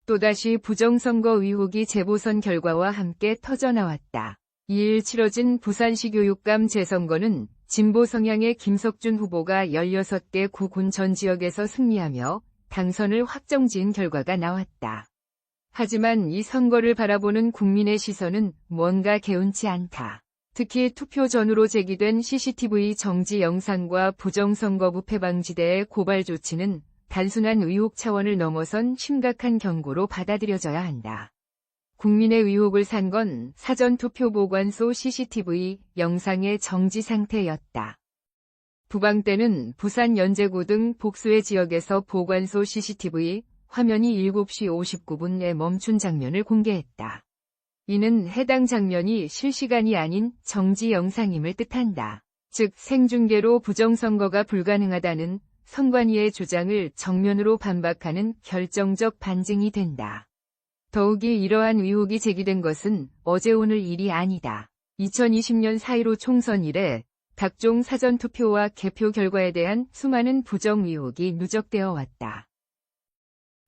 또다시 부정선거 의혹이 재보선 결과와 함께 터져나왔다. 2일 치러진 부산시 교육감 재선거는 진보 성향의 김석준 후보가 16개 구군 전 지역에서 승리하며 당선을 확정지은 결과가 나왔다. 하지만 이 선거를 바라보는 국민의 시선은 뭔가 개운치 않다. 특히 투표 전후로 제기된 CCTV 정지 영상과 부정선거부 패방지대의 고발 조치는 단순한 의혹 차원을 넘어선 심각한 경고로 받아들여져야 한다. 국민의 의혹을 산 건 사전투표 보관소 CCTV 영상의 정지 상태였다. 부방 때는 부산 연제구 등 복수의 지역에서 보관소 CCTV 화면이 7시 59분에 멈춘 장면을 공개했다. 이는 해당 장면이 실시간이 아닌 정지 영상임을 뜻한다. 즉 생중계로 부정선거가 불가능하다는 선관위의 주장을 정면으로 반박하는 결정적 반증이 된다. 더욱이 이러한 의혹이 제기된 것은 어제 오늘 일이 아니다. 2020년 4.15 총선 이래 각종 사전투표와 개표 결과에 대한 수많은 부정 의혹이 누적되어 왔다.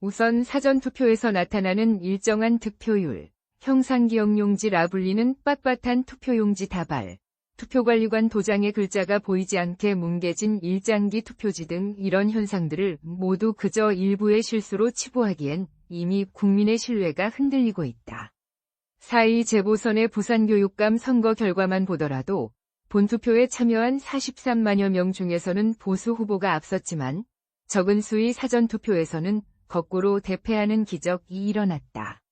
우선 사전투표에서 나타나는 일정한 득표율, 형상기억용지라 불리는 빳빳한 투표용지 다발, 투표관리관 도장의 글자가 보이지 않게 뭉개진 일장기 투표지 등 이런 현상들을 모두 그저 일부의 실수로 치부하기엔 이미 국민의 신뢰가 흔들리고 있다. 4.2 재보선의 부산교육감 선거 결과만 보더라도 본투표에 참여한 43만여 명 중에서는 보수 후보가 앞섰지만 적은 수의 사전투표에서는 거꾸로 대패하는 기적이 일어났다.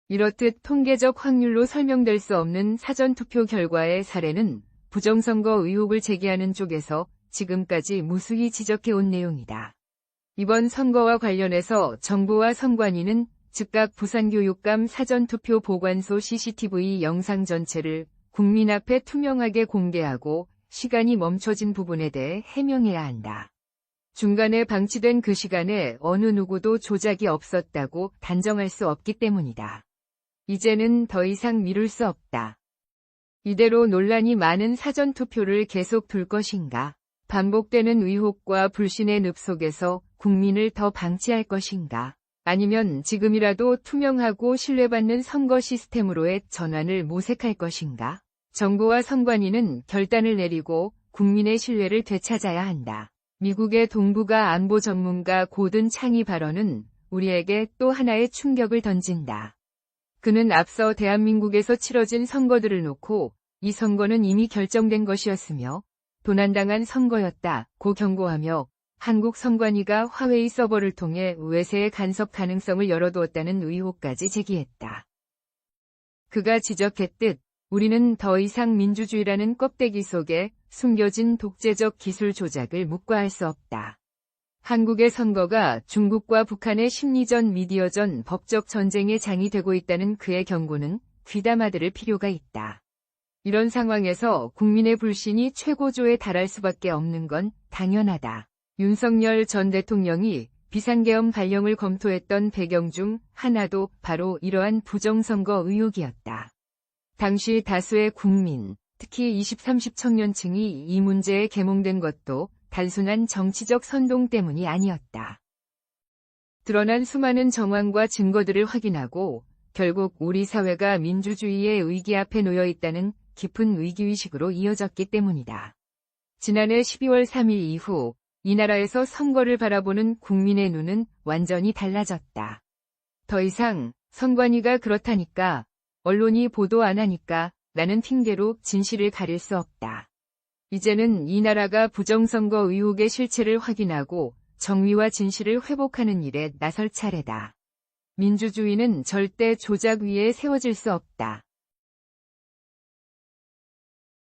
이렇듯 통계적 확률로 설명될 수 없는 사전투표 결과의 사례는 부정선거 의혹을 제기하는 쪽에서 지금까지 무수히 지적해온 내용이다. 이번 선거와 관련해서 정부와 선관위는 즉각 부산교육감 사전투표 보관소 CCTV 영상 전체를 국민 앞에 투명하게 공개하고 시간이 멈춰진 부분에 대해 해명해야 한다. 중간에 방치된 그 시간에 어느 누구도 조작이 없었다고 단정할 수 없기 때문이다. 이제는 더 이상 미룰 수 없다. 이대로 논란이 많은 사전투표를 계속 둘 것인가? 반복되는 의혹과 불신의 늪 속에서 국민을 더 방치할 것인가? 아니면 지금이라도 투명하고 신뢰받는 선거 시스템으로의 전환을 모색할 것인가? 정부와 선관위는 결단을 내리고 국민의 신뢰를 되찾아야 한다. 미국의 동북아 안보 전문가 고든 창의 발언은 우리에게 또 하나의 충격을 던진다. 그는 앞서 대한민국에서 치러진 선거들을 놓고 이 선거는 이미 결정된 것이었으며 도난당한 선거였다고 경고하며 한국 선관위가 화웨이 서버를 통해 외세의 간섭 가능성을 열어두었다는 의혹까지 제기했다. 그가 지적했듯 우리는 더 이상 민주주의라는 껍데기 속에 숨겨진 독재적 기술 조작을 묵과할 수 없다. 한국의 선거가 중국과 북한의 심리전 미디어전 법적 전쟁의 장이 되고 있다는 그의 경고는 귀담아 들을 필요가 있다. 이런 상황에서 국민의 불신이 최고조에 달할 수밖에 없는 건 당연하다. 윤석열 전 대통령이 비상계엄 발령을 검토했던 배경 중 하나도 바로 이러한 부정선거 의혹이었다. 당시 다수의 국민, 특히 20, 30 청년층이 이 문제에 계몽된 것도 단순한 정치적 선동 때문이 아니었다. 드러난 수많은 정황과 증거들을 확인하고 결국 우리 사회가 민주주의의 위기 앞에 놓여 있다는 깊은 위기의식으로 이어졌기 때문이다. 지난해 12월 3일 이후 이 나라에서 선거를 바라보는 국민의 눈은 완전히 달라졌다. 더 이상 선관위가 그렇다니까, 언론이 보도 안 하니까 라는 핑계로 진실을 가릴 수 없다. 이제는 이 나라가 부정선거 의혹의 실체를 확인하고 정의와 진실을 회복하는 일에 나설 차례다. 민주주의는 절대 조작 위에 세워질 수 없다.